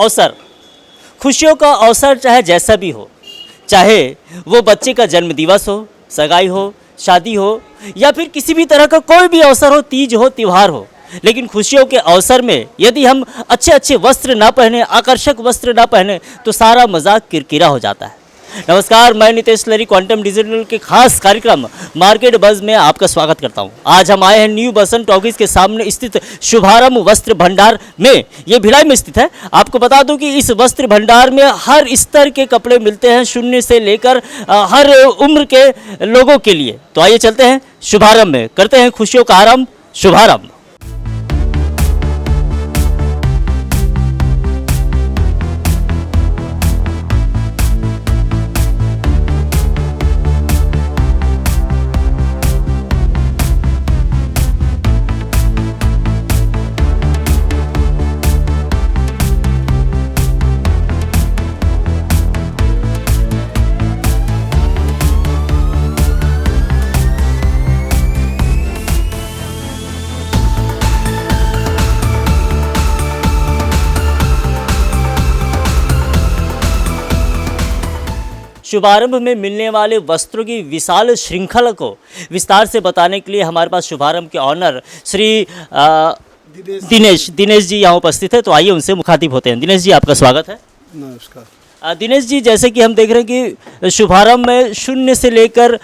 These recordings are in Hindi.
अवसर, खुशियों का अवसर चाहे जैसा भी हो, चाहे वो बच्चे का जन्म दिवस हो, सगाई हो, शादी हो या फिर किसी भी तरह का कोई भी अवसर हो, तीज हो, त्योहार हो, लेकिन खुशियों के अवसर में यदि हम अच्छे अच्छे वस्त्र ना पहने, आकर्षक वस्त्र ना पहने तो सारा मजाक किरकिरा हो जाता है। नमस्कार, मैं नितेश लरी क्वांटम डिजिटल के खास कार्यक्रम मार्केट बज़ में आपका स्वागत करता हूं। आज हम आए हैं न्यू बसंत टॉकीज के सामने स्थित शुभारंभ वस्त्र भंडार में। ये भिलाई में स्थित है। आपको बता दूं कि इस वस्त्र भंडार में हर स्तर के कपड़े मिलते हैं, शून्य से लेकर हर उम्र के लोगों के लिए। तो आइए चलते हैं शुभारंभ में, करते हैं खुशियों का आरंभ। शुभारंभ। शुभारंभ में मिलने वाले वस्त्रों की विशाल श्रृंखला को विस्तार से बताने के लिए हमारे पास शुभारंभ के ऑनर श्री दिनेश जी यहाँ उपस्थित है। तो आइए उनसे मुखातिब होते हैं। दिनेश जी, आपका स्वागत है। नमस्कार। दिनेश जी, जैसे कि हम देख रहे हैं कि शुभारंभ में शून्य से लेकर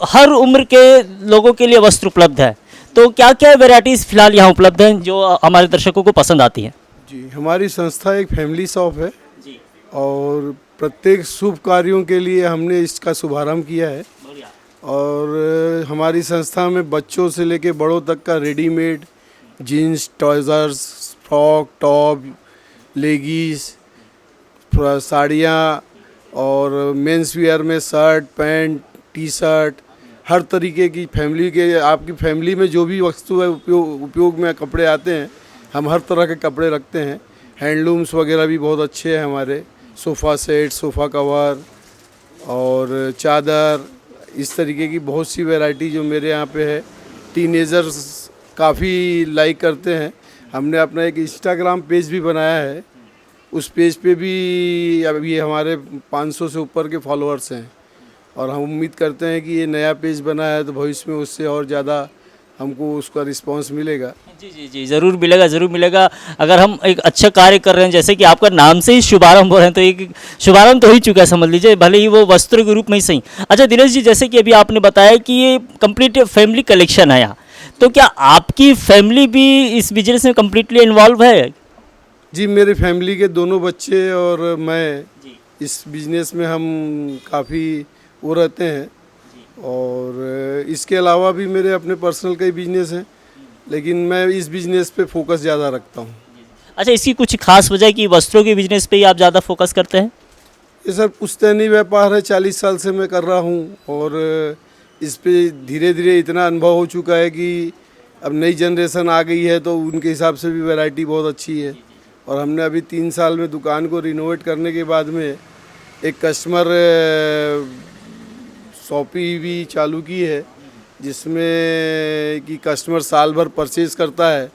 हर उम्र के लोगों के लिए वस्त्र उपलब्ध है, तो क्या क्या वेराइटीज़ फिलहाल यहाँ उपलब्ध हैं जो हमारे दर्शकों को पसंद आती हैं? जी, हमारी संस्था एक फैमिली शॉप है जी, और प्रत्येक शुभ कार्यों के लिए हमने इसका शुभारंभ किया है। और हमारी संस्था में बच्चों से लेके बड़ों तक का readymade jeans, trousers, frock, top, leggings, साड़ियाँ और मेंस वियर में शर्ट, पैंट, टी शर्ट, हर तरीके की फैमिली के, आपकी फैमिली में जो भी वस्तु है उपयोग में कपड़े आते हैं, हम हर तरह के कपड़े रखते हैं। हैंडलूम्स वगैरह भी बहुत अच्छे हैं हमारे। सोफ़ा सेट, सोफ़ा कवर और चादर, इस तरीके की बहुत सी वैरायटी जो मेरे यहाँ पे है। टीनेजर्स काफ़ी लाइक करते हैं। हमने अपना एक इंस्टाग्राम पेज भी बनाया है। उस पेज पे भी अभी हमारे 500 से ऊपर के फॉलोअर्स हैं और हम उम्मीद करते हैं कि ये नया पेज बना है तो भविष्य में उससे और ज़्यादा हमको उसका रिस्पांस मिलेगा। जी जी जी, ज़रूर मिलेगा, ज़रूर मिलेगा। अगर हम एक अच्छा कार्य कर रहे हैं, जैसे कि आपका नाम से ही शुभारंभ हो रहे हैं, तो एक शुभारंभ तो हो ही चुका है, समझ लीजिए, भले ही वो वस्त्र के रूप में ही सही। अच्छा दिनेश जी, जैसे कि अभी आपने बताया कि ये कंप्लीट फैमिली कलेक्शन है यहाँ, तो क्या आपकी फैमिली भी इस बिजनेस में कम्प्लीटली इन्वॉल्व है? जी, मेरे फैमिली के दोनों बच्चे और मैं इस बिज़नेस में हम काफ़ी वो रहते हैं। और इसके अलावा भी मेरे अपने पर्सनल कई बिजनेस हैं, लेकिन मैं इस बिज़नेस पे फोकस ज़्यादा रखता हूँ। अच्छा, इसकी कुछ खास वजह कि वस्त्रों के बिजनेस पे ही आप ज़्यादा फोकस करते हैं? ये सर पुश्तैनी व्यापार है, 40 साल से मैं कर रहा हूँ और इस पे धीरे धीरे इतना अनुभव हो चुका है कि अब नई जनरेशन आ गई है तो उनके हिसाब से भी वैरायटी बहुत अच्छी है। और हमने अभी 3 साल में दुकान को रिनोवेट करने के बाद में एक कस्टमर शॉपी भी चालू की है, जिसमें कि कस्टमर साल भर परचेज़ करता है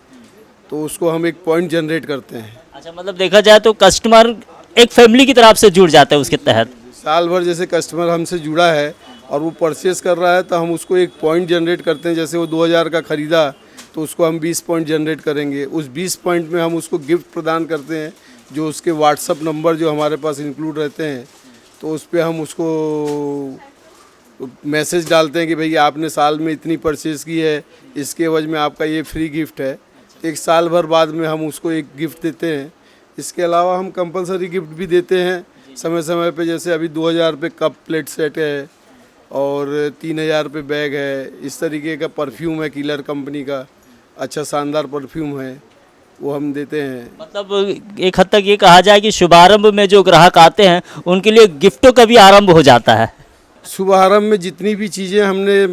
तो उसको हम एक पॉइंट जनरेट करते हैं। अच्छा, मतलब देखा जाए तो कस्टमर एक फैमिली की तरफ से जुड़ जाता है उसके तहत। साल भर जैसे कस्टमर हमसे जुड़ा है और वो परचेज़ कर रहा है तो हम उसको एक पॉइंट जनरेट करते हैं। जैसे वो 2000 का ख़रीदा तो उसको हम 20 पॉइंट जनरेट करेंगे। उस 20 पॉइंट में हम उसको गिफ्ट प्रदान करते हैं, जो उसके व्हाट्सअप नंबर जो हमारे पास इंक्लूड रहते हैं, तो उस पर हम उसको मैसेज डालते हैं कि भैया आपने साल में इतनी परचेज़ की है, इसके एवज में आपका ये फ्री गिफ्ट है। एक साल भर बाद में हम उसको एक गिफ्ट देते हैं। इसके अलावा हम कंपलसरी गिफ्ट भी देते हैं समय समय पे। जैसे अभी 2000 रुपये कप प्लेट सेट है और 3000 रुपये बैग है। इस तरीके का परफ्यूम है, किलर कंपनी का अच्छा शानदार परफ्यूम है, वो हम देते हैं। मतलब एक हद तक ये कहा जाए कि शुभारंभ में जो ग्राहक आते हैं उनके लिए गिफ्टों का भी आरंभ हो जाता है। शुभारंभ में जितनी भी चीज़ें हमने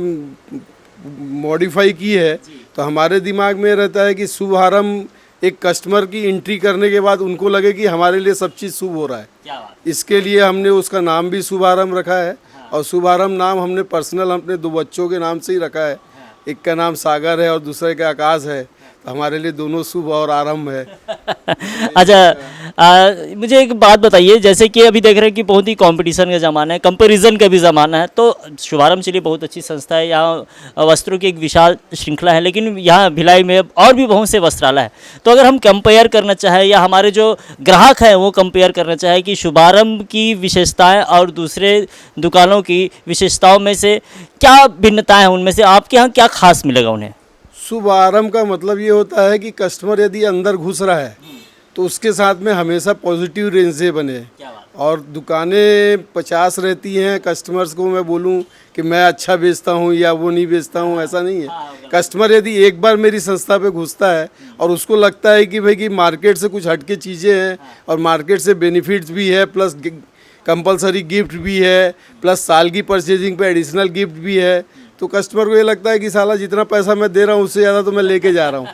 मॉडिफाई की है तो हमारे दिमाग में रहता है कि शुभारंभ एक कस्टमर की एंट्री करने के बाद उनको लगे कि हमारे लिए सब चीज़ शुभ हो रहा है। क्या बात? इसके लिए हमने उसका नाम भी शुभारंभ रखा है। और शुभारंभ नाम हमने पर्सनल अपने 2 बच्चों के नाम से ही रखा है। एक का नाम सागर है और दूसरे का आकाश है। हमारे लिए दोनों शुभ और आरंभ है। अच्छा, मुझे एक बात बताइए, जैसे कि अभी देख रहे हैं कि बहुत ही कंपटीशन का ज़माना है, कंपैरिजन का भी ज़माना है, तो शुभारंभ चलिए बहुत अच्छी संस्था है, यहाँ वस्त्रों की एक विशाल श्रृंखला है, लेकिन यहाँ भिलाई में और भी बहुत से वस्त्रालय है। तो अगर हम कंपेयर करना चाहें या हमारे जो ग्राहक हैं वो कंपेयर करना चाहें कि शुभारंभ की विशेषताएँ और दूसरे दुकानों की विशेषताओं में से क्या भिन्नताएँ हैं, उनमें से आपके यहाँ क्या खास मिलेगा उन्हें? शुभ आरंभ का मतलब ये होता है कि कस्टमर यदि अंदर घुस रहा है तो उसके साथ में हमेशा पॉजिटिव रेंज से बने। और दुकानें 50 रहती हैं, कस्टमर्स को मैं बोलूं कि मैं अच्छा बेचता हूं या वो नहीं बेचता हूं, ऐसा नहीं है। कस्टमर यदि एक बार मेरी संस्था पे घुसता है और उसको लगता है कि भाई कि मार्केट से कुछ हटके चीज़ें हैं और मार्केट से बेनिफिट्स भी है, प्लस कंपलसरी गिफ्ट भी है, प्लस साल की परचेजिंग पे एडिशनल गिफ्ट भी है, तो कस्टमर को ये लगता है कि साला जितना पैसा मैं दे रहा हूँ उससे ज़्यादा तो मैं लेके जा रहा हूँ।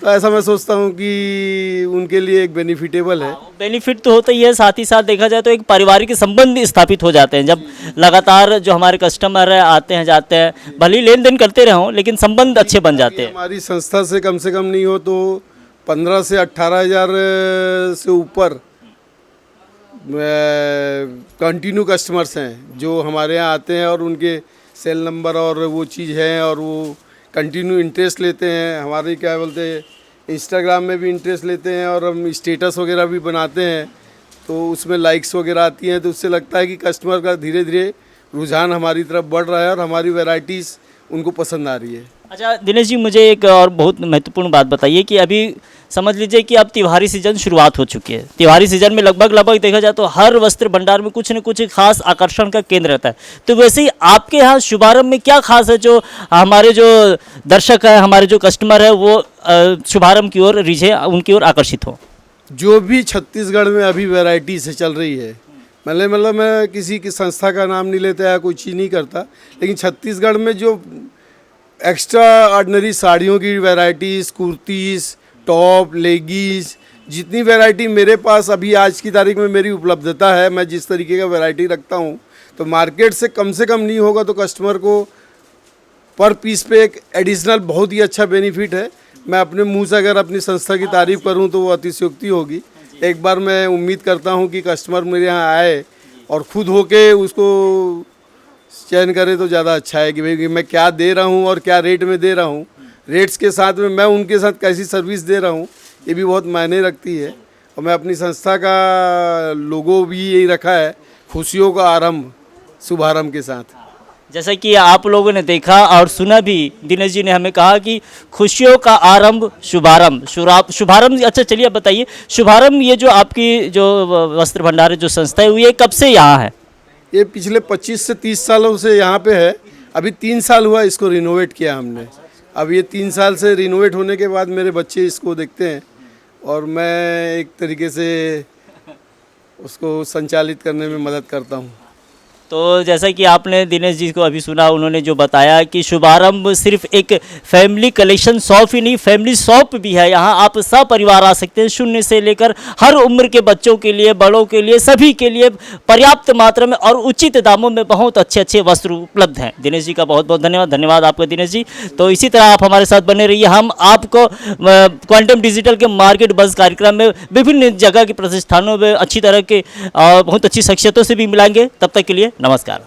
तो ऐसा मैं सोचता हूँ कि उनके लिए एक बेनिफिटेबल है। बेनिफिट तो होता ही है, साथ ही साथ देखा जाए तो एक पारिवारिक संबंध स्थापित हो जाते हैं जब लगातार जो हमारे कस्टमर है आते हैं जाते हैं, भले ही लेन देन करते रहो लेकिन संबंध अच्छे बन जाते हैं। हमारी संस्था से कम नहीं हो तो 15 से 18 हज़ार से ऊपर कंटिन्यू कस्टमर्स हैं जो हमारे यहाँ आते हैं और उनके सेल नंबर और वो चीज़ है और वो कंटिन्यू इंटरेस्ट लेते हैं। हमारे क्या बोलते हैं इंस्टाग्राम में भी इंटरेस्ट लेते हैं और हम स्टेटस वगैरह भी बनाते हैं, तो उसमें लाइक्स वगैरह आती हैं, तो उससे लगता है कि कस्टमर का धीरे धीरे रुझान हमारी तरफ बढ़ रहा है और हमारी वैरायटीज़ उनको पसंद आ रही है। अच्छा दिनेश जी, मुझे एक और बहुत महत्वपूर्ण बात बताइए कि अभी समझ लीजिए कि अब त्योहारी सीजन शुरुआत हो चुकी है। त्योहारी सीजन में लगभग देखा जाए तो हर वस्त्र भंडार में कुछ न कुछ खास आकर्षण का केंद्र रहता है, तो वैसे ही आपके यहाँ शुभारंभ में क्या खास है जो हमारे जो दर्शक है, हमारे जो कस्टमर है वो शुभारंभ की ओर रिझे, उनकी ओर आकर्षित हो? जो भी छत्तीसगढ़ में अभी वैरायटी से चल रही है, मतलब मैं किसी की संस्था का नाम नहीं लेता या कोई चीज़ नहीं करता, लेकिन छत्तीसगढ़ में जो एक्स्ट्रा ऑर्डिनरी साड़ियों की वैरायटीज़, कुर्तीज़, टॉप, लेगीज़, जितनी वैरायटी मेरे पास अभी आज की तारीख में मेरी उपलब्धता है, मैं जिस तरीके का वैरायटी रखता हूँ, तो मार्केट से कम नहीं होगा तो कस्टमर को पर पीस पे एक एडिशनल बहुत ही अच्छा बेनिफिट है। मैं अपने मुंह से अगर अपनी संस्था की तारीफ़ करूं तो वो अतिशयोक्ति होगी। एक बार मैं उम्मीद करता हूं कि कस्टमर मेरे यहाँ आए और ख़ुद होके उसको चयन करे तो ज़्यादा अच्छा है कि भाई मैं क्या दे रहा हूँ और क्या रेट में दे रहा हूँ, रेट्स के साथ में मैं उनके साथ कैसी सर्विस दे रहा हूँ, ये भी बहुत मायने रखती है। और मैं अपनी संस्था का लोगो भी यही रखा है, खुशियों का आरंभ शुभारंभ के साथ। जैसा कि आप लोगों ने देखा और सुना भी, दिनेश जी ने हमें कहा कि खुशियों का आरंभ शुभारंभ, शुभारंभ। अच्छा चलिए आप बताइए, शुभारंभ ये जो आपकी जो वस्त्र भंडार है, जो संस्था है, ये कब से यहाँ है? ये पिछले 25 से 30 सालों से यहाँ पे है। अभी 3 साल हुआ इसको रिनोवेट किया हमने। अब ये 3 साल से रिनोवेट होने के बाद मेरे बच्चे इसको देखते हैं और मैं एक तरीके से उसको संचालित करने में मदद करता हूँ। तो जैसा कि आपने दिनेश जी को अभी सुना, उन्होंने जो बताया कि शुभारंभ सिर्फ एक फैमिली कलेक्शन शॉप ही नहीं, फैमिली शॉप भी है। यहाँ आप सपरिवार आ सकते हैं, शून्य से लेकर हर उम्र के बच्चों के लिए, बड़ों के लिए, सभी के लिए पर्याप्त मात्रा में और उचित दामों में बहुत अच्छे अच्छे वस्त्र उपलब्ध हैं। दिनेश जी का बहुत बहुत धन्यवाद। धन्यवाद आपका दिनेश जी। तो इसी तरह आप हमारे साथ बने रहिए। हम आपको क्वांटम डिजिटल के मार्केट बज़ कार्यक्रम में विभिन्न जगह के प्रतिष्ठानों में अच्छी तरह के बहुत अच्छी शख्सियतों से भी मिलाएंगे। तब तक के लिए नमस्कार।